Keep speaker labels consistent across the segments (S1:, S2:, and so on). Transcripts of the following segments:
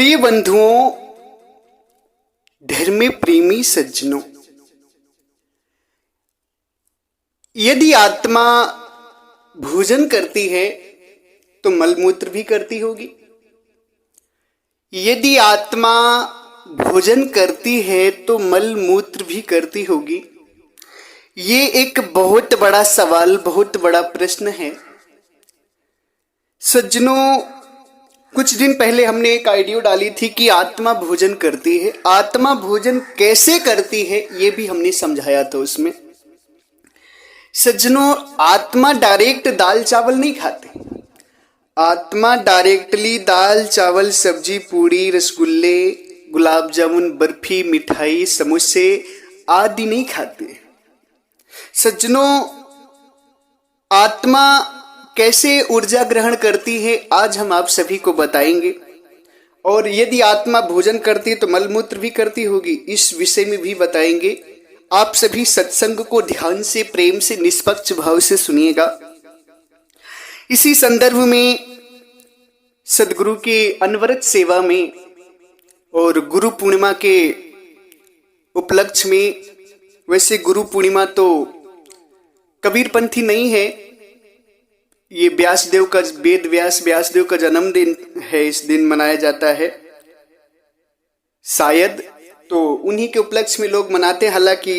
S1: प्रिय बंधुओं, धर्म प्रेमी सज्जनों, यदि आत्मा भोजन करती है तो मलमूत्र भी करती होगी। यदि आत्मा भोजन करती है तो मलमूत्र भी करती होगी। ये एक बहुत बड़ा सवाल, बहुत बड़ा प्रश्न है। सज्जनों, कुछ दिन पहले हमने एक आइडियो डाली थी कि आत्मा भोजन करती है। आत्मा भोजन कैसे करती है ये भी हमने समझाया था उसमें। सज्जनों, आत्मा डायरेक्ट दाल चावल नहीं खाती। आत्मा डायरेक्टली दाल चावल सब्जी पूड़ी रसगुल्ले गुलाब जामुन बर्फी मिठाई समोसे आदि नहीं खाती। सज्जनों, आत्मा कैसे ऊर्जा ग्रहण करती है आज हम आप सभी को बताएंगे। और यदि आत्मा भोजन करती है तो मलमूत्र भी करती होगी, इस विषय में भी बताएंगे। आप सभी सत्संग को ध्यान से, प्रेम से, निष्पक्ष भाव से सुनिएगा। इसी संदर्भ में सदगुरु के अनवरत सेवा में और गुरु पूर्णिमा के उपलक्ष्य में, वैसे गुरु पूर्णिमा तो कबीरपंथी नहीं है, ये व्यासदेव का, वेद व्यासदेव का जन्मदिन है, इस दिन मनाया जाता है शायद, तो उन्हीं के उपलक्ष्य में लोग मनाते हैं। हालांकि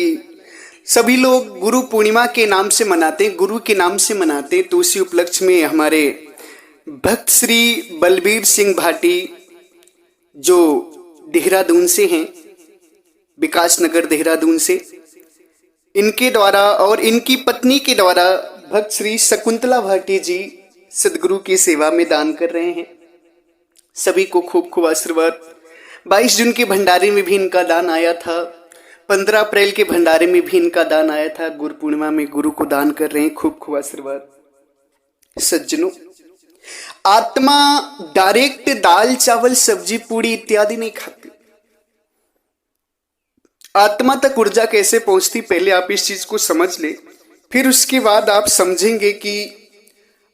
S1: सभी लोग गुरु पूर्णिमा के नाम से मनाते हैं, गुरु के नाम से मनाते हैं। तो उसी उपलक्ष्य में हमारे भक्त श्री बलबीर सिंह भाटी, जो देहरादून से हैं, विकास नगर देहरादून से, इनके द्वारा और इनकी पत्नी के द्वारा भक्त श्री शकुंतला भाटी जी सदगुरु की सेवा में दान कर रहे हैं। सभी को खूब खूब आशीर्वाद। 22 जून के भंडारे में भी इनका दान आया था, 15 अप्रैल के भंडारे में भी इनका दान आया था। गुरु पूर्णिमा में गुरु को दान कर रहे हैं, खूब खूब आशीर्वाद। सज्जनों, आत्मा डायरेक्ट दाल चावल सब्जी पूड़ी इत्यादि नहीं खाती। आत्मा तक ऊर्जा कैसे पहुंचती, पहले आप इस चीज को समझ ले, फिर उसके बाद आप समझेंगे कि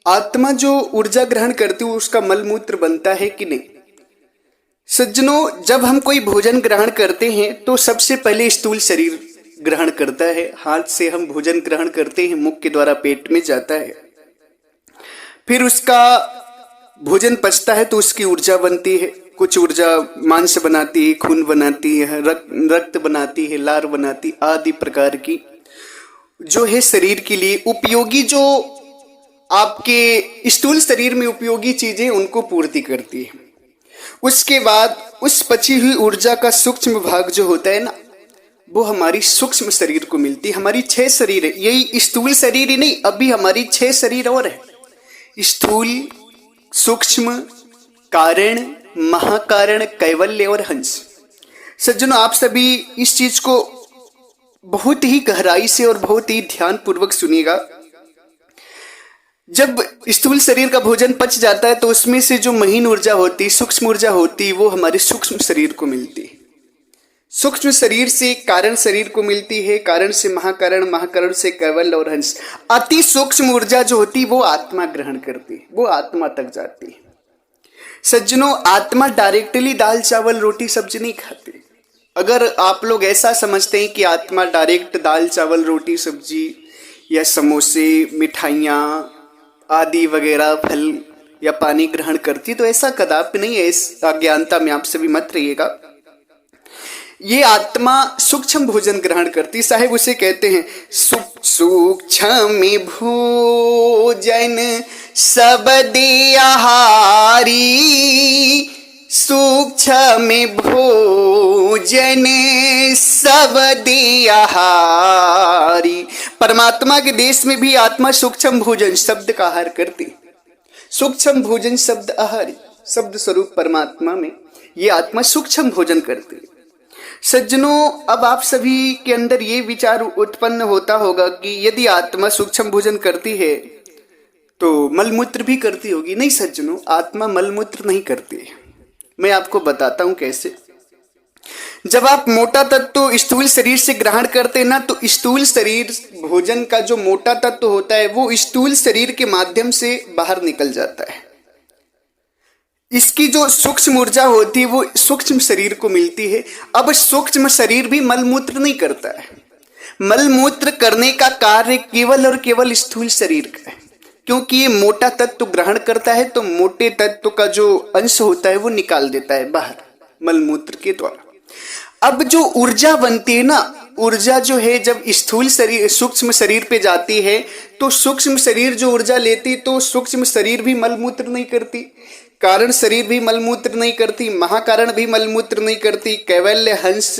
S1: आत्मा जो ऊर्जा ग्रहण करती है उसका मलमूत्र बनता है कि नहीं। सज्जनों, जब हम कोई भोजन ग्रहण करते हैं तो सबसे पहले स्थूल शरीर ग्रहण करता है। हाथ से हम भोजन ग्रहण करते हैं, मुख के द्वारा पेट में जाता है, फिर उसका भोजन पचता है तो उसकी ऊर्जा बनती है। कुछ ऊर्जा मांस बनाती है, खून बनाती है, रक्त बनाती है, लार बनाती आदि प्रकार की जो है शरीर के लिए उपयोगी, जो आपके स्थूल शरीर में उपयोगी चीजें उनको पूर्ति करती है। उसके बाद उस पची हुई ऊर्जा का सूक्ष्म भाग जो होता है ना, वो हमारी सूक्ष्म शरीर को मिलती है। हमारी 6 शरीर है, यही स्थूल शरीर ही नहीं, अभी हमारी 6 शरीर और है। स्थूल, सूक्ष्म, कारण, महाकारण, कैवल्य और हंस। सज्जनों, आप सभी इस चीज को बहुत ही गहराई से और बहुत ही ध्यान पूर्वक सुनिएगा। जब स्थूल शरीर का भोजन पच जाता है तो उसमें से जो महीन ऊर्जा होती, सूक्ष्म ऊर्जा होती, वो हमारे सूक्ष्म शरीर को मिलती है। सूक्ष्म शरीर से कारण शरीर को मिलती है, कारण से महाकारण, महाकारण से कैवल्य और हंस। अति सूक्ष्म ऊर्जा जो होती वो आत्मा ग्रहण करती है, वो आत्मा तक जाती है। सज्जनों, आत्मा डायरेक्टली दाल चावल रोटी सब्जी नहीं खाती। अगर आप लोग ऐसा समझते हैं कि आत्मा डायरेक्ट दाल चावल रोटी सब्जी या समोसे मिठाइयाँ आदि वगैरह फल या पानी ग्रहण करती, तो ऐसा कदापि नहीं है। इस अज्ञानता में आप सभी मत रहिएगा। ये आत्मा सूक्ष्म भोजन ग्रहण करती। साहेब उसे कहते हैं सूक्ष्म भोजन सब दे आहारी, सूक्ष्म भोजन सब दे आहारी। परमात्मा के देश में भी आत्मा सूक्ष्म भोजन शब्द का आहार करती। सूक्ष्म भोजन शब्द आहारी, शब्द स्वरूप परमात्मा में ये आत्मा सूक्ष्म भोजन करती। सज्जनों, अब आप सभी के अंदर ये विचार उत्पन्न होता होगा कि यदि आत्मा सूक्ष्म भोजन करती है तो मलमूत्र भी करती होगी। नहीं सज्जनों, आत्मा मलमूत्र नहीं करती है। मैं आपको बताता हूं कैसे। जब आप मोटा तत्व स्थूल शरीर से ग्रहण करते हैं ना, तो स्थूल शरीर भोजन का जो मोटा तत्व होता है वो स्थूल शरीर के माध्यम से बाहर निकल जाता है। इसकी जो सूक्ष्म ऊर्जा होती है वो सूक्ष्म शरीर को मिलती है। अब सूक्ष्म शरीर भी मलमूत्र नहीं करता है, मलमूत्र करने का कार्य केवल और केवल स्थूल शरीर का है, क्योंकि ये मोटा तत्व ग्रहण करता है तो मोटे तत्व का जो अंश होता है वो निकाल देता है बाहर मलमूत्र के द्वारा। अब जो ऊर्जा बनती है ना, ऊर्जा जो है जब स्थूल शरीर सूक्ष्म शरीर पे जाती है तो सूक्ष्म शरीर जो ऊर्जा लेती तो सूक्ष्म शरीर भी मलमूत्र नहीं करती, कारण शरीर भी मलमूत्र नहीं करती, महाकारण भी मलमूत्र नहीं करती, कैवल्य हंस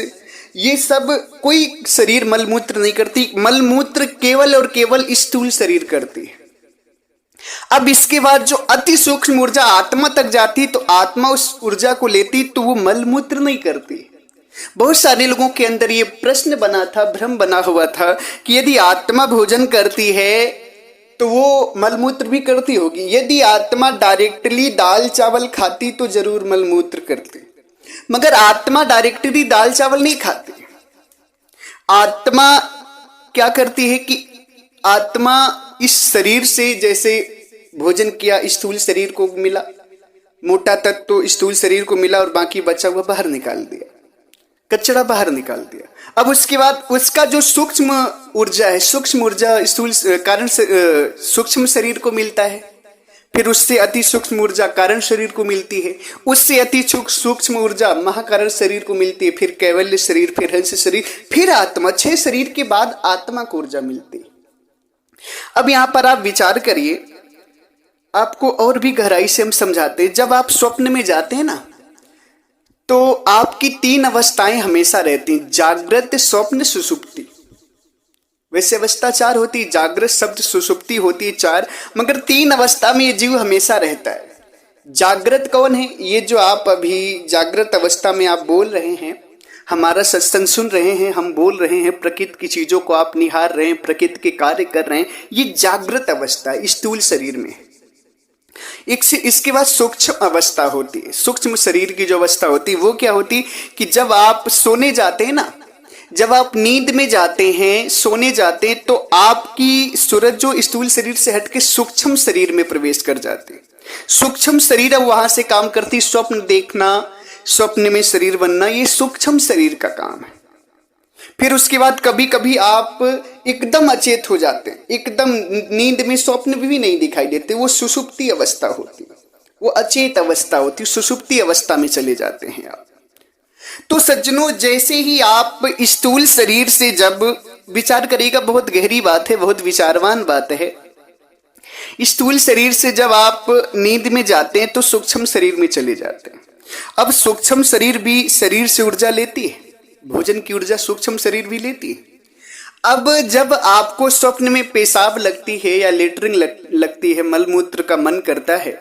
S1: ये सब कोई शरीर मलमूत्र नहीं करती। मलमूत्र केवल और केवल स्थूल शरीर करती है। अब इसके बाद जो अति सूक्ष्म ऊर्जा आत्मा तक जाती तो आत्मा उस ऊर्जा को लेती तो वो मलमूत्र नहीं करती। बहुत सारे लोगों के अंदर ये प्रश्न बना था, भ्रम बना हुआ था कि यदि आत्मा भोजन करती है तो वो मलमूत्र भी करती होगी, यदि आत्मा डायरेक्टली दाल चावल खाती तो जरूर मलमूत्र करती, मगर आत्मा डायरेक्टली दाल चावल नहीं खाती। आत्मा क्या करती है कि आत्मा इस शरीर से जैसे भोजन किया, स्थूल शरीर को मिला, मोटा तत्व तो स्थूल शरीर को मिला और बाकी बचा हुआ बाहर निकाल दिया, कचरा बाहर निकाल दिया। अब उसके बाद उसका जो सूक्ष्म ऊर्जा है, सूक्ष्म ऊर्जा स्थूल कारण सूक्ष्म शरीर को मिलता है, फिर उससे अति सूक्ष्म ऊर्जा कारण शरीर को मिलती है, उससे अति सूक्ष्म ऊर्जा महाकारण शरीर को मिलती है, फिर कैवल्य शरीर, फिर हंस शरीर, फिर आत्मा। 6 शरीर के बाद आत्मा को ऊर्जा मिलती है। अब यहां पर आप विचार करिए, आपको और भी गहराई से हम समझाते हैं। जब आप स्वप्न में जाते हैं ना तो आपकी 3 अवस्थाएं हमेशा रहती हैं, जागृत, स्वप्न, सुषुप्ति। वैसे अवस्था 4 होती, जागृत, शब्द, सुषुप्ति होती है 4, मगर 3 अवस्था में ये जीव हमेशा रहता है। जागृत कौन है? ये जो आप अभी जागृत अवस्था में आप बोल रहे हैं, हमारा सत्संग सुन रहे हैं, हम बोल रहे हैं, प्रकृति की चीजों को आप निहार रहे हैं, प्रकृति के कार्य कर रहे हैं, ये जागृत अवस्था है, स्थूल शरीर में। इसके बाद सूक्ष्म अवस्था होती है। सूक्ष्म शरीर की जो अवस्था होती है वो क्या होती कि जब आप सोने जाते हैं ना, जब आप नींद में जाते हैं, सोने जाते हैं, तो आपकी सूरज जो स्थूल शरीर से हटके सूक्ष्म शरीर में प्रवेश कर जाती है। सूक्ष्म शरीर अब वहां से काम करती, स्वप्न देखना, स्वप्न में शरीर बनना, ये सूक्ष्म शरीर का काम है। फिर उसके बाद कभी कभी आप एकदम अचेत हो जाते हैं, एकदम नींद में स्वप्न भी नहीं दिखाई देते, वो सुषुप्ति अवस्था होती है, वो अचेत अवस्था होती है, सुषुप्ति अवस्था में चले जाते हैं आप। तो सज्जनों, जैसे ही आप स्थूल शरीर से जब विचार करिएगा, बहुत गहरी बात है, बहुत विचारवान बात है। स्थूल शरीर से जब आप नींद में जाते हैं तो सूक्ष्म शरीर में चले जाते हैं। अब सूक्ष्म शरीर भी शरीर से ऊर्जा लेती है, भोजन की ऊर्जा सूक्ष्म शरीर भी लेती है। अब जब आपको स्वप्न में पेशाब लगती है या लेटरिंग लगती है, मलमूत्र का मन करता है,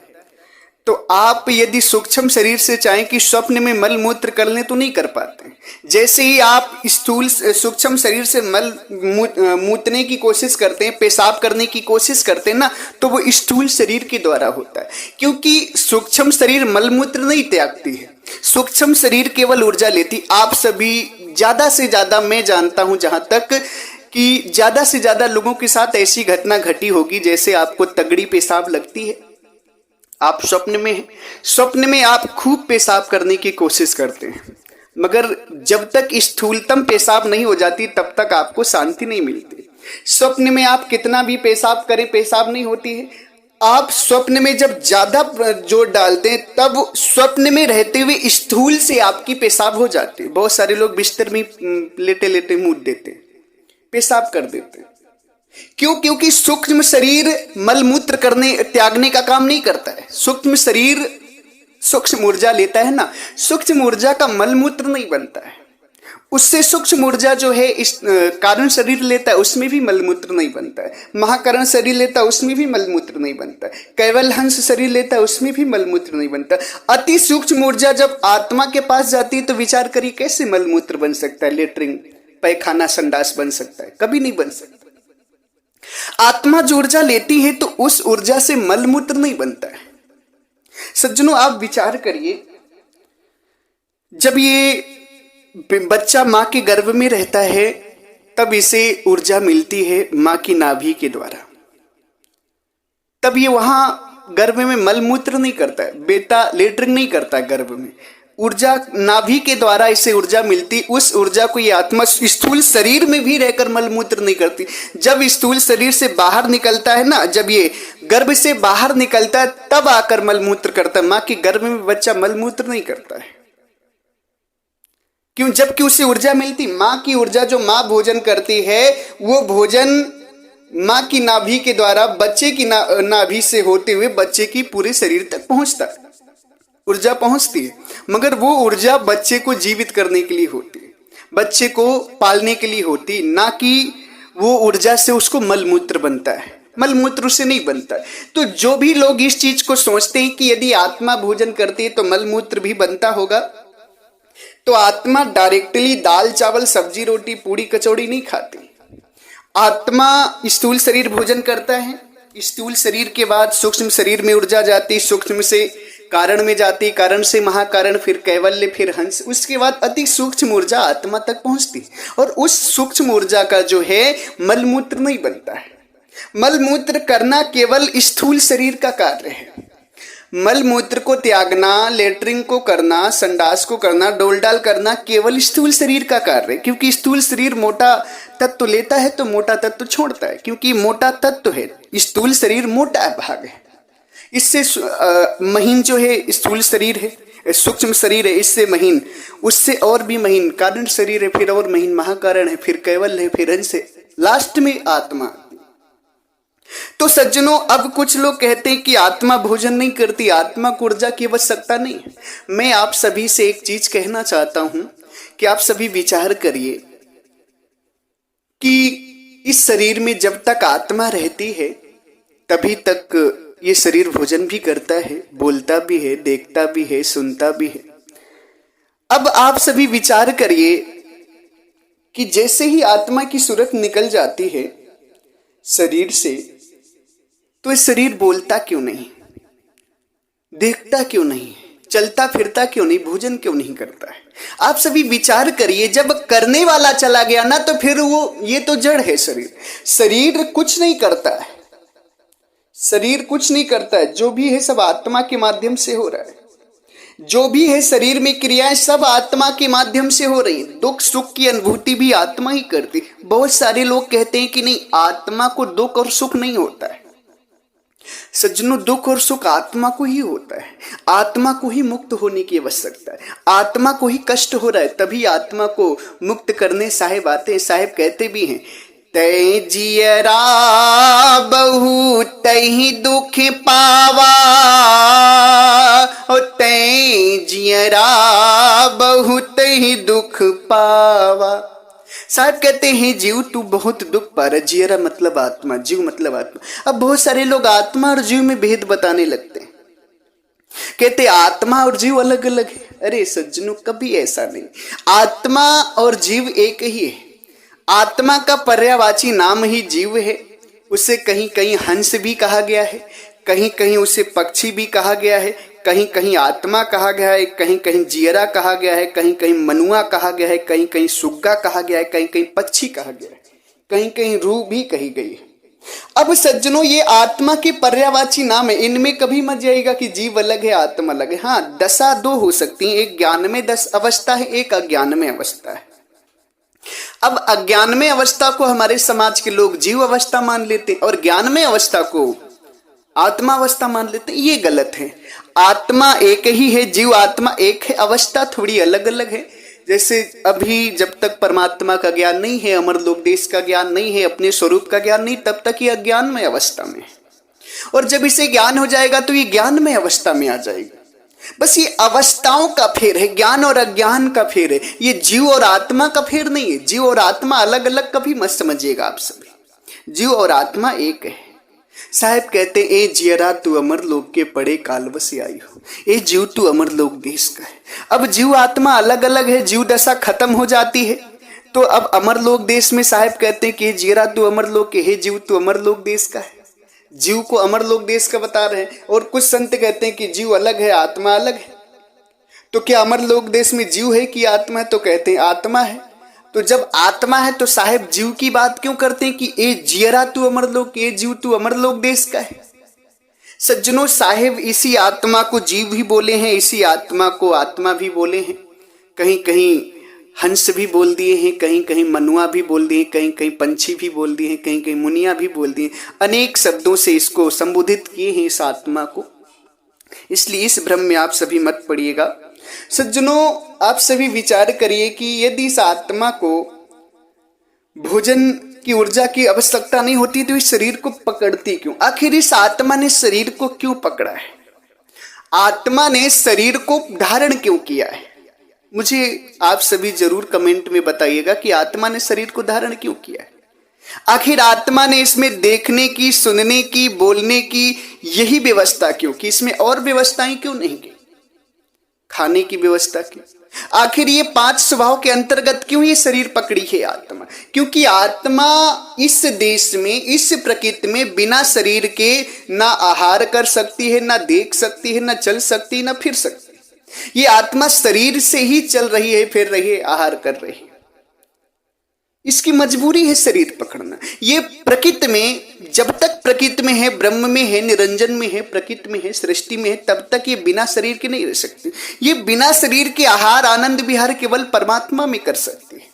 S1: तो आप यदि सूक्ष्म शरीर से चाहें कि स्वप्न में मलमूत्र कर लें तो नहीं कर पाते। जैसे ही आप स्थूल सूक्ष्म शरीर से मल मूतने की कोशिश करते हैं, पेशाब करने की कोशिश करते हैं ना, तो वो स्थूल शरीर के द्वारा होता है, क्योंकि सूक्ष्म शरीर मलमूत्र नहीं त्यागती है, सूक्ष्म शरीर केवल ऊर्जा लेती। आप सभी ज्यादा से ज्यादा, मैं जानता हूं जहां तक कि ज्यादा से ज्यादा लोगों के साथ ऐसी घटना घटी होगी, जैसे आपको तगड़ी पेशाब लगती है, आप स्वप्न में आप खूब पेशाब करने की कोशिश करते हैं, मगर जब तक स्थूलतम पेशाब नहीं हो जाती तब तक आपको शांति नहीं मिलती। स्वप्न में आप कितना भी पेशाब करें, पेशाब नहीं होती है। आप स्वप्न में जब ज्यादा जोर डालते हैं तब स्वप्न में रहते हुए स्थूल से आपकी पेशाब हो जाती है। बहुत सारे लोग बिस्तर में लेटे लेटे मूत देते, पेशाब कर देते। क्यों? क्योंकि सूक्ष्म शरीर मलमूत्र करने त्यागने का काम नहीं करता है। सूक्ष्म शरीर सूक्ष्म ऊर्जा लेता है ना, सूक्ष्म ऊर्जा का मलमूत्र नहीं बनता है। उससे सूक्ष्म ऊर्जा जो है इस कारण शरीर लेता है, उसमें भी मलमूत्र नहीं बनता है। महाकरण शरीर लेता है, उसमें भी मलमूत्र नहीं बनता है। केवल हंस शरीर लेता है, उसमें भी मलमूत्र नहीं बनता। अति सूक्ष्म ऊर्जा जब आत्मा के पास जाती है तो विचार करिए कैसे मलमूत्र बन सकता है, लेटरिंग, पैखाना, संडास बन सकता है? कभी नहीं बन सकता। आत्मा जो ऊर्जा लेती है तो उस ऊर्जा से मलमूत्र नहीं बनता है। सज्जनों, आप विचार करिए, जब ये बच्चा मां के गर्भ में रहता है तब इसे ऊर्जा मिलती है मां की नाभि के द्वारा, तब ये वहां गर्भ में मल मूत्र नहीं करता है, बेटा लेटरिंग नहीं करता है गर्भ में। ऊर्जा नाभि के द्वारा इसे ऊर्जा मिलती, उस ऊर्जा को ये आत्मा स्थूल शरीर में भी रहकर मल मूत्र नहीं करती। जब स्थूल शरीर से बाहर निकलता है ना, जब ये गर्भ से बाहर निकलता है तब आकर मल मूत्र करता है। मां के गर्भ में बच्चा मल मूत्र नहीं करता है। क्यों? जबकि उसे ऊर्जा मिलती, मां की ऊर्जा, जो मां भोजन करती है वो भोजन मां की नाभि के द्वारा बच्चे की नाभि से होते हुए बच्चे की पूरे शरीर तक पहुंचता है, ऊर्जा पहुंचती है। मगर वो ऊर्जा बच्चे को जीवित करने के लिए होती है, बच्चे को पालने के लिए होती, ना कि वो ऊर्जा से उसको मलमूत्र बनता है, मलमूत्र उससे नहीं बनता है। तो जो भी लोग इस चीज को सोचते हैं कि यदि आत्मा भोजन करती है तो मलमूत्र भी बनता होगा, तो आत्मा डायरेक्टली दाल चावल सब्जी रोटी पूड़ी कचौड़ी नहीं खाती। आत्मा स्थूल शरीर भोजन करता है, स्थूल शरीर के बाद सूक्ष्म शरीर में ऊर्जा जाती, सूक्ष्म से कारण में जाती, कारण से महाकारण, फिर कैवल्य, फिर हंस, उसके बाद अति सूक्ष्म ऊर्जा आत्मा तक पहुंचती। और उस सूक्ष्म ऊर्जा का जो है मलमूत्र नहीं बनता है। मलमूत्र करना केवल स्थूल शरीर का कार्य है। मलमूत्र को त्यागना, लेटरिंग को करना, संडास को करना, डोल डाल करना केवल स्थूल शरीर का कार्य है। क्योंकि स्थूल शरीर मोटा तत्व लेता है तो मोटा तत्व छोड़ता है, क्योंकि मोटा तत्व है, स्थूल शरीर मोटा भाग है। इससे महीन जो है स्थूल शरीर है, सूक्ष्म शरीर है, इससे महीन, उससे और भी महीन कारण शरीर है, फिर और महीन महाकारण है, फिर कैवल्य है, फिर अंश है, लास्ट में आत्मा। तो सज्जनों, अब कुछ लोग कहते हैं कि आत्मा भोजन नहीं करती, आत्मा को ऊर्जा की आवश्यकता नहीं है। मैं आप सभी से एक चीज कहना चाहता हूं कि आप सभी विचार करिए कि इस शरीर में जब तक आत्मा रहती है तभी तक ये शरीर भोजन भी करता है, बोलता भी है, देखता भी है, सुनता भी है। अब आप सभी विचार करिए कि जैसे ही आत्मा की सूरत निकल जाती है शरीर से, तो इस शरीर बोलता क्यों नहीं, देखता क्यों नहीं, चलता फिरता क्यों नहीं, भोजन क्यों नहीं करता है? आप सभी विचार करिए। जब करने वाला चला गया ना, तो फिर वो, ये तो जड़ है शरीर, शरीर कुछ नहीं करता है, शरीर कुछ नहीं करता है। जो भी है सब आत्मा के माध्यम से हो रहा है, जो भी है शरीर में क्रियाएं सब आत्मा के माध्यम से हो रही। दुख सुख की अनुभूति भी आत्मा ही करती। बहुत सारे लोग कहते हैं कि नहीं, आत्मा को दुख और सुख नहीं होता है। सज्जनों, दुख और सुख आत्मा को ही होता है, आत्मा को ही मुक्त होने की आवश्यकता है, आत्मा को ही कष्ट हो रहा है, तभी आत्मा को मुक्त करने साहेब आते हैं। साहेब कहते भी हैं, तै जियरा बहु तहि दुख पावा, तै जियरा बहु तहि दुख पावा। साहब कहते हैं, जीव तू बहुत दुख पा रहा, जियरा मतलब आत्मा, जीव मतलब आत्मा। अब बहुत सारे लोग आत्मा और जीव में भेद बताने लगते हैं, कहते आत्मा और जीव अलग अलग है। अरे सज्जनों, कभी ऐसा नहीं, आत्मा और जीव एक ही है। आत्मा का पर्यायवाची नाम ही जीव है। उसे कहीं कहीं हंस भी कहा गया है, कहीं कहीं उसे पक्षी भी कहा गया है, कहीं कहीं आत्मा कहा गया है, कहीं कहीं जियरा कहा गया है, कहीं कहीं मनुआ कहा गया है, कहीं कहीं सुग्गा कहा गया है, कहीं कहीं पक्षी कहा गया है, कहीं कहीं रूह भी कही गई है। अब सज्जनों, ये आत्मा के पर्यायवाची नाम है, इनमें कभी मत जाइएगा कि जीव अलग है आत्मा अलग है। हाँ, दशा दो हो सकती है, एक ज्ञान में 10 अवस्था है, एक अज्ञान में अवस्था है। अब अज्ञान में अवस्था को हमारे समाज के लोग जीव अवस्था मान लेते हैं और ज्ञान में अवस्था को आत्मा अवस्था मान लेते हैं। ये गलत है। आत्मा एक ही है, जीव आत्मा एक है, अवस्था थोड़ी अलग अलग है। जैसे अभी जब तक परमात्मा का ज्ञान नहीं है, अमर लोक देश का ज्ञान नहीं है, अपने स्वरूप का ज्ञान नहीं, तब तक ये अज्ञान में अवस्था में है। और जब इसे ज्ञान हो जाएगा तो ये ज्ञान में अवस्था में आ जाएगा। बस ये अवस्थाओं का फेर है, ज्ञान और अज्ञान का फेर है, ये जीव और आत्मा का फेर नहीं है। जीव और आत्मा अलग अलग कभी मत समझिएगा आप सभी, जीव और आत्मा एक है। साहब कहते, ए जियरा तू अमर लोक के पड़े कालवसी आई हो, ए जीव तू अमर लोक देश का है। अब जीव आत्मा अलग अलग है, जीव दशा खत्म हो जाती है तो अब अमर लोक देश में साहब कहते हैं कि जियरा तू अमर लोक के, हे जीव तू अमर लोक देश का है। जीव को अमर लोक देश का बता रहे हैं। और कुछ संत कहते हैं कि जीव अलग है आत्मा अलग है। तो क्या अमर लोक देश में जीव है कि आत्मा है? तो कहते हैं आत्मा है। तो जब आत्मा है तो साहेब जीव की बात क्यों करते हैं कि ए जियरा तू अमर लोक, ए जीव तू अमर लोक देश का है? सज्जनों, साहेब इसी आत्मा को जीव भी बोले हैं, इसी आत्मा को आत्मा भी बोले हैं। कहीं कहीं हंस भी बोल दिए हैं, कहीं कहीं मनुआ भी बोल दिए, कहीं कहीं पंछी भी बोल दिए हैं, कहीं कहीं मुनिया भी बोल दिए। अनेक शब्दों से इसको संबोधित किए हैं इस आत्मा को। इसलिए इस भ्रम में आप सभी मत पड़िएगा। सज्जनों, आप सभी विचार करिए कि यदि इस आत्मा को भोजन की ऊर्जा की आवश्यकता नहीं होती तो इस शरीर को पकड़ती क्यों? आखिर इस आत्मा ने शरीर को क्यों पकड़ा है? आत्मा ने शरीर को धारण क्यों किया है? मुझे आप सभी जरूर कमेंट में बताइएगा कि आत्मा ने शरीर को धारण क्यों किया है। आखिर आत्मा ने इसमें देखने की, सुनने की, बोलने की यही व्यवस्था क्यों की? इसमें और व्यवस्थाएं क्यों नहीं की? खाने की व्यवस्था की? आखिर ये 5 स्वभाव के अंतर्गत क्यों ये शरीर पकड़ी है आत्मा? क्योंकि आत्मा इस देश में, इस प्रकृति में बिना शरीर के ना आहार कर सकती है, ना देख सकती है, ना चल सकती है, ना फिर सकती है। ये आत्मा शरीर से ही चल रही है, फिर रही है, आहार कर रही है। इसकी मजबूरी है शरीर पकड़ना। ये प्रकृति में, जब तक प्रकृति में है, ब्रह्म में है, निरंजन में है, प्रकृति में है, सृष्टि में है, तब तक ये बिना शरीर के नहीं रह सकती। ये बिना शरीर के आहार, आनंद विहार केवल परमात्मा में कर सकती है।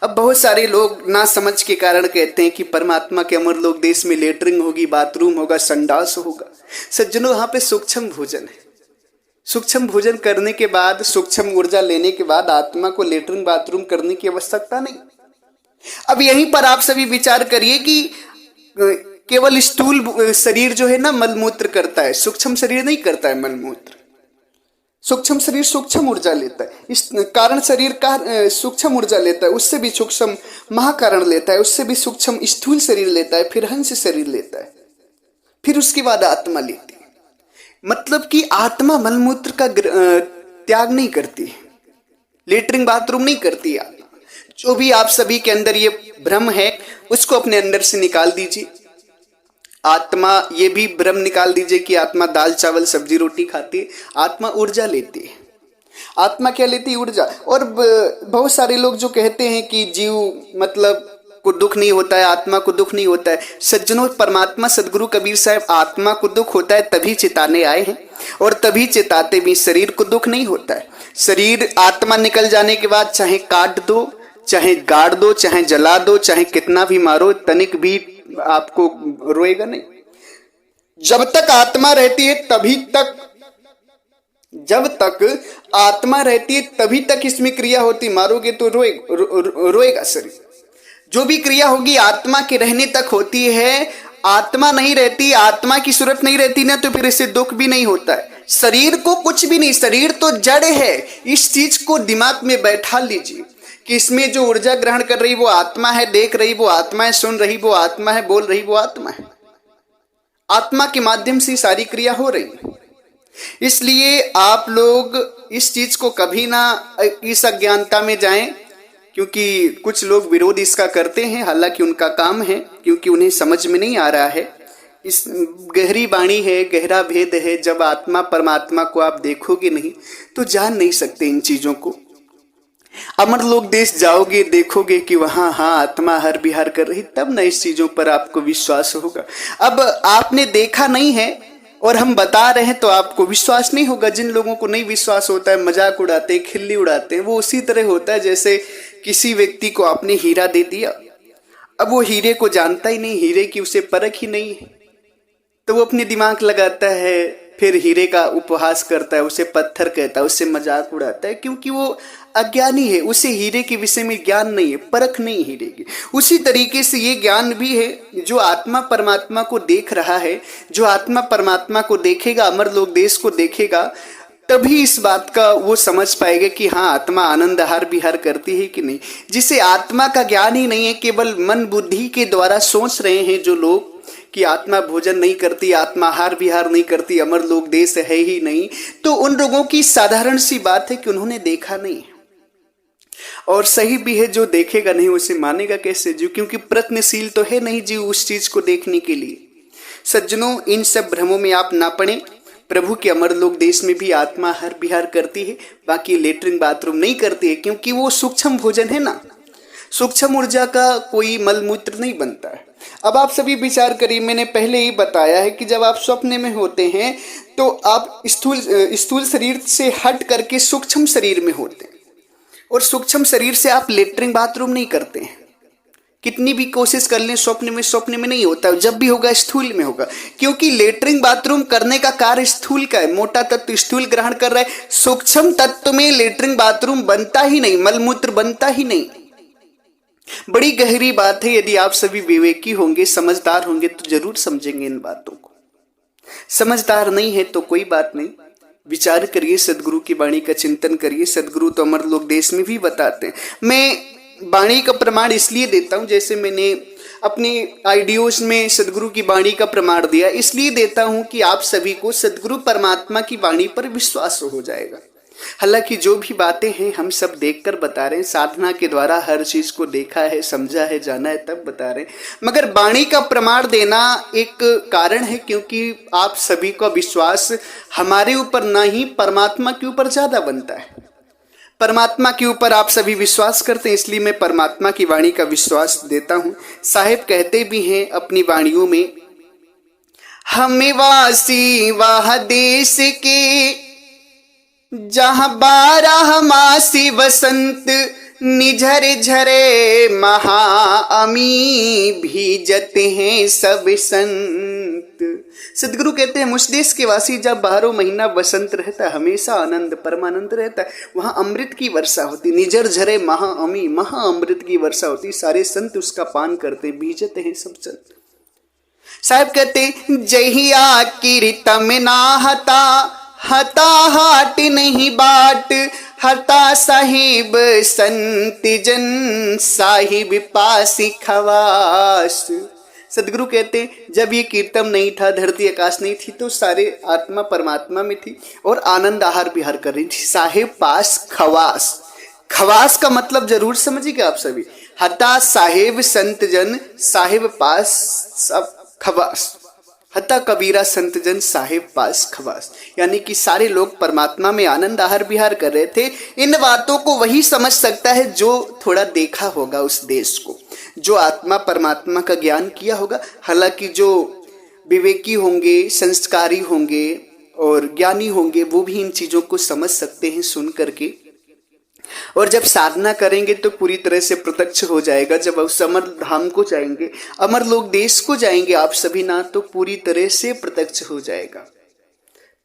S1: अब बहुत सारे लोग ना समझ के कारण कहते हैं कि परमात्मा के अमर लोक देश में लेटरिंग होगी, बाथरूम होगा, संडास होगा। सज्जनों, यहाँ पे सूक्ष्म भोजन है। सूक्ष्म भोजन करने के बाद, सूक्ष्म ऊर्जा लेने के बाद आत्मा को लेटरिन बाथरूम करने की आवश्यकता नहीं। अब यहीं पर आप सभी विचार करिए कि केवल स्थूल शरीर जो है ना मलमूत्र करता है, सूक्ष्म शरीर नहीं करता है मलमूत्र। सूक्ष्म शरीर सूक्ष्म ऊर्जा लेता है, इस कारण शरीर का सूक्ष्म ऊर्जा लेता है, उससे भी सूक्ष्म महाकारण लेता है, उससे भी सूक्ष्म स्थूल शरीर लेता है, फिर हंस शरीर लेता है, फिर उसके बाद आत्मा लेती है। मतलब कि आत्मा मलमूत्र का त्याग नहीं करती, लेटरिंग बाथरूम नहीं करती आत्मा। जो भी आप सभी के अंदर ये भ्रम है उसको अपने अंदर से निकाल दीजिए। आत्मा, ये भी भ्रम निकाल दीजिए कि आत्मा दाल चावल सब्जी रोटी खाती है। आत्मा ऊर्जा लेती है। आत्मा क्या लेती है? ऊर्जा। और बहुत सारे लोग जो कहते हैं कि जीव मतलब को दुख नहीं होता है, आत्मा को दुख नहीं होता है। सज्जनों, परमात्मा सदगुरु कबीर साहब आत्मा को दुख होता है तभी चिताने आए हैं, और तभी चिताते भी। शरीर को दुख नहीं होता है। शरीर आत्मा निकल जाने के बाद चाहे काट दो, चाहे गाड़ दो, चाहे जला दो, चाहे कितना भी मारो, तनिक भी आपको रोएगा नहीं। जब तक आत्मा रहती है तभी तक, जब तक आत्मा रहती है तभी तक इसमें क्रिया होती। मारोगे तो रोएगा शरीर। जो भी क्रिया होगी आत्मा के रहने तक होती है। आत्मा नहीं रहती, आत्मा की सूरत नहीं रहती ना, तो फिर इससे दुख भी नहीं होता है। शरीर को कुछ भी नहीं, शरीर तो जड़ है। इस चीज को दिमाग में बैठा लीजिए कि इसमें जो ऊर्जा ग्रहण कर रही वो आत्मा है, देख रही वो आत्मा है, सुन रही वो आत्मा है, बोल रही वो आत्मा है। आत्मा के माध्यम से सारी क्रिया हो रही है। इसलिए आप लोग इस चीज को कभी ना इस अज्ञानता में जाएं, क्योंकि कुछ लोग विरोध इसका करते हैं, हालांकि उनका काम है, क्योंकि उन्हें समझ में नहीं आ रहा है। इस गहरी वाणी है, गहरा भेद है। जब आत्मा परमात्मा को आप देखोगे नहीं तो जान नहीं सकते इन चीजों को। अमर लोक देश जाओगे, देखोगे कि वहां हाँ आत्मा हर विहार कर रही, तब न इस चीजों पर आपको विश्वास होगा। अब आपने देखा नहीं है और हम बता रहे हैं तो आपको विश्वास नहीं होगा। जिन लोगों को नहीं विश्वास होता है, मजाक उड़ाते हैं, खिल्ली उड़ाते हैं, वो उसी तरह होता है जैसे किसी व्यक्ति को आपने हीरा दे दिया। अब वो हीरे को जानता ही नहीं, हीरे की उसे परख ही नहीं है, तो वो अपने दिमाग लगाता है, फिर हीरे का उपहास करता है, उसे पत्थर कहता है, उससे मजाक उड़ाता है, क्योंकि वो अज्ञानी है। उसे हीरे के विषय में ज्ञान नहीं है, परख नहीं हीरे की। उसी तरीके से ये ज्ञान भी है, जो आत्मा परमात्मा को देख रहा है, जो आत्मा परमात्मा को देखेगा, अमर लोक देश को देखेगा, तभी इस बात का वो समझ पाएगा कि हाँ आत्मा आनंद हार विहार करती है कि नहीं। जिसे आत्मा का ज्ञान ही नहीं है, केवल मन बुद्धि के द्वारा सोच रहे हैं जो लोग कि आत्मा भोजन नहीं करती, आत्मा आहार विहार नहीं करती, अमर लोक देश है ही नहीं, तो उन लोगों की साधारण सी बात है कि उन्होंने देखा नहीं। और सही भी है, जो देखेगा नहीं उसे मानेगा कैसे जीव, क्योंकि प्रयत्नशील तो है नहीं जीव उस चीज को देखने के लिए। सज्जनों, इन सब भ्रमों में आप ना पड़े। प्रभु के अमर लोक देश में भी आत्मा हर विहार करती है, बाकी लेटरिन बाथरूम नहीं करती है, क्योंकि वो सूक्ष्म भोजन है ना। सूक्ष्म ऊर्जा का कोई मलमूत्र नहीं बनता है। अब आप सभी विचार करिए, मैंने पहले ही बताया है कि जब आप स्वप्न में होते हैं तो आप स्थूल शरीर से हट करके सूक्ष्म शरीर में होते हैं, और सूक्ष्म शरीर से आप लेटरिन बाथरूम नहीं करते हैं। कितनी भी कोशिश कर लें स्वप्न में नहीं होता, जब भी होगा स्थूल में होगा, क्योंकि लेटरिन बाथरूम करने का कार्य स्थूल का है। मोटा तत्व स्थूल ग्रहण कर रहा है, सूक्ष्म तत्व में लेटरिन बाथरूम बनता ही नहीं, मलमूत्र बनता ही नहीं। बड़ी गहरी बात है। यदि आप सभी विवेकी होंगे, समझदार होंगे तो जरूर समझेंगे इन बातों को। समझदार नहीं है तो कोई बात नहीं, विचार करिए, सदगुरु की वाणी का चिंतन करिए। सदगुरु तो अमर लोक देश में भी बताते हैं। मैं वाणी का प्रमाण इसलिए देता हूं, जैसे मैंने अपने आइडियोज में सदगुरु की वाणी का प्रमाण दिया, इसलिए देता हूं कि आप सभी को सदगुरु परमात्मा की वाणी पर विश्वास हो जाएगा। हालांकि जो भी बातें हैं हम सब देखकर बता रहे हैं, साधना के द्वारा हर चीज को देखा है, समझा है, जाना है, तब बता रहे हैं। मगर वाणी का प्रमाण देना एक कारण है, क्योंकि आप सभी का विश्वास हमारे ऊपर ना ही परमात्मा के ऊपर ज्यादा बनता है। परमात्मा के ऊपर आप सभी विश्वास करते हैं, इसलिए मैं परमात्मा की वाणी का विश्वास देता हूं। साहेब कहते भी हैं अपनी वाणियों में, हमें वासी वह देश के जहां 12 मासी वसंत निझर झरे महाअमी भीजते हैं सब संत। सदगुरु कहते हैं मुझ देश के वासी जब 12 महीना बसंत रहता है, हमेशा आनंद परमानंद रहता है, वहां अमृत की वर्षा होती, निजर झरे महाअमी, महाअमृत की वर्षा होती, सारे संत उसका पान करते, भीजते हैं सब संत। साहब कहते जहिया कीर्तम ना हता, हता हाट नहीं बाट, हता साहिब संत जन साहिब पासी खवास। सदगुरु कहते जब ये कीर्तन नहीं था, धरती आकाश नहीं थी, तो सारे आत्मा परमात्मा में थी और आनंद आहार विहार कर रही थी। साहिब पास खवास, खवास का मतलब जरूर समझिएगा आप सभी। हता साहेब संत जन साहिब पास सब खवास, हता कबीरा संत जन साहिब पास खवास, यानी कि सारे लोग परमात्मा में आनंद आहार विहार कर रहे थे। इन बातों को वही समझ सकता है जो थोड़ा देखा होगा उस देश को, जो आत्मा परमात्मा का ज्ञान किया होगा। हालांकि जो विवेकी होंगे, संस्कारी होंगे और ज्ञानी होंगे, वो भी इन चीजों को समझ सकते हैं सुन करके, और जब साधना करेंगे तो पूरी तरह से प्रत्यक्ष हो जाएगा। जब उस अमर धाम को जाएंगे, अमर लोक देश को जाएंगे आप सभी ना, तो पूरी तरह से प्रत्यक्ष हो जाएगा।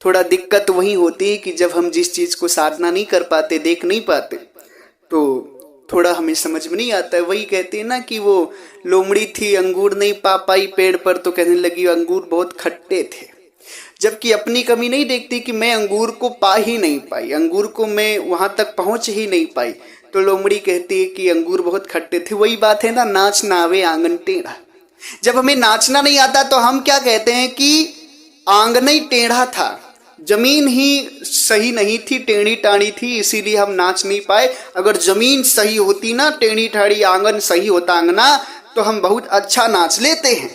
S1: थोड़ा दिक्कत वही होती है कि जब हम जिस चीज को साधना नहीं कर पाते, देख नहीं पाते, तो थोड़ा हमें समझ में नहीं आता है। वही कहते हैं ना कि वो लोमड़ी थी, अंगूर नहीं पा पाई पेड़ पर, तो कहने लगी अंगूर बहुत खट्टे थे, जबकि अपनी कमी नहीं देखती कि मैं अंगूर को पा ही नहीं पाई, अंगूर को मैं वहां तक पहुंच ही नहीं पाई, तो लोमड़ी कहती है कि अंगूर बहुत खट्टे थे। वही बात है ना, नाच ना आवे आंगन टेढ़ा। जब हमें नाचना नहीं आता तो हम क्या कहते हैं कि आंगन ही टेढ़ा था, जमीन ही सही नहीं थी, टेढ़ी टाणी थी, इसीलिए हम नाच नहीं पाए। अगर जमीन सही होती ना, टेढ़ी ठाड़ी, आंगन सही होता अंगना, तो हम बहुत अच्छा नाच लेते हैं।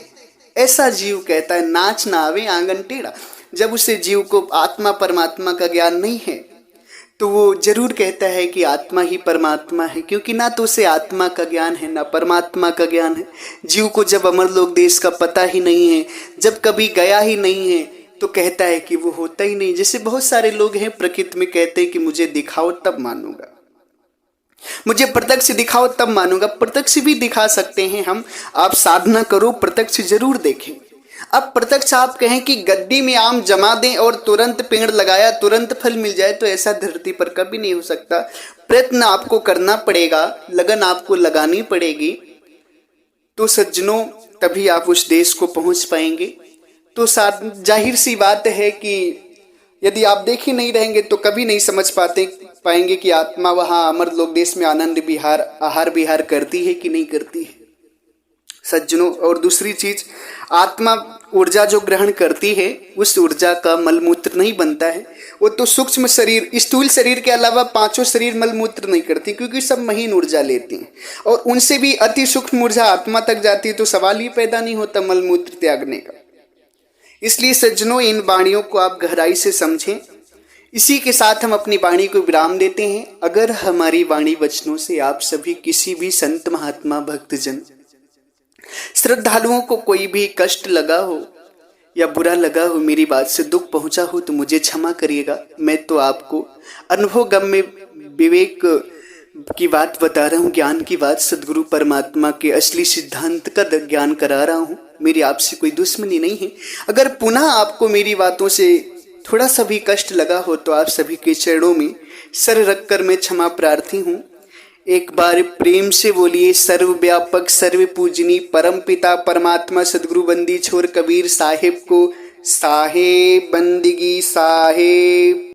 S1: ऐसा जीव कहता है नाच ना आवे आंगन टेढ़ा। जब उसे जीव को आत्मा परमात्मा का ज्ञान नहीं है तो वो जरूर कहता है कि आत्मा ही परमात्मा है, क्योंकि ना तो उसे आत्मा का ज्ञान है ना परमात्मा का ज्ञान है। जीव को जब अमरलोक देश का पता ही नहीं है, जब कभी गया ही नहीं है, तो कहता है कि वो होता ही नहीं। जैसे बहुत सारे लोग हैं प्रकृति में, कहते हैं कि मुझे दिखाओ तब मानूंगा, मुझे प्रत्यक्ष दिखाओ तब मानूंगा। प्रत्यक्ष भी दिखा सकते हैं हम, आप साधना करो, प्रत्यक्ष जरूर देखें। अब प्रत्यक्ष आप कहें कि गद्दी में आम जमा दें और तुरंत पेड़ लगाया तुरंत फल मिल जाए, तो ऐसा धरती पर कभी नहीं हो सकता। प्रयत्न आपको करना पड़ेगा, लगन आपको लगानी पड़ेगी, तो सज्जनों तभी आप उस देश को पहुंच पाएंगे। तो जाहिर सी बात है कि यदि आप देख ही नहीं रहेंगे तो कभी नहीं समझ पाएंगे कि आत्मा वहां अमर लोक देश में आनंद विहार आहार विहार करती है कि नहीं करती है सज्जनों। और दूसरी चीज, आत्मा ऊर्जा जो ग्रहण करती है उस ऊर्जा का मलमूत्र नहीं बनता है। वो तो सूक्ष्म शरीर, स्थूल शरीर के अलावा पांचों शरीर मलमूत्र नहीं करती, क्योंकि सब महीन ऊर्जा लेती हैं और उनसे भी अति सूक्ष्म ऊर्जा आत्मा तक जाती है, तो सवाल ही पैदा नहीं होता मलमूत्र त्यागने का। इसलिए सज्जनों इन वाणियों को आप गहराई से समझें, इसी के साथ हम अपनी वाणी को विराम देते हैं। अगर हमारी वाणी वचनों से आप सभी किसी भी संत महात्मा भक्तजन श्रद्धालुओं को कोई भी कष्ट लगा हो या बुरा लगा हो, मेरी बात से दुख पहुंचा हो, तो मुझे क्षमा करिएगा। मैं तो आपको अनुभव गम में विवेक की बात बता रहा हूँ, ज्ञान की बात, सदगुरु परमात्मा के असली सिद्धांत का ज्ञान करा रहा हूँ। मेरी आपसे कोई दुश्मनी नहीं है। अगर पुनः आपको मेरी बातों से थोड़ा सा भी कष्ट लगा हो तो आप सभी के चरणों में सर रखकर मैं क्षमा प्रार्थी हूँ। एक बार प्रेम से बोलिए, सर्वव्यापक सर्व पूजनी परम पिता परमात्मा सदगुरु बंदी छोर कबीर साहिब को साहेब बंदगी साहेब।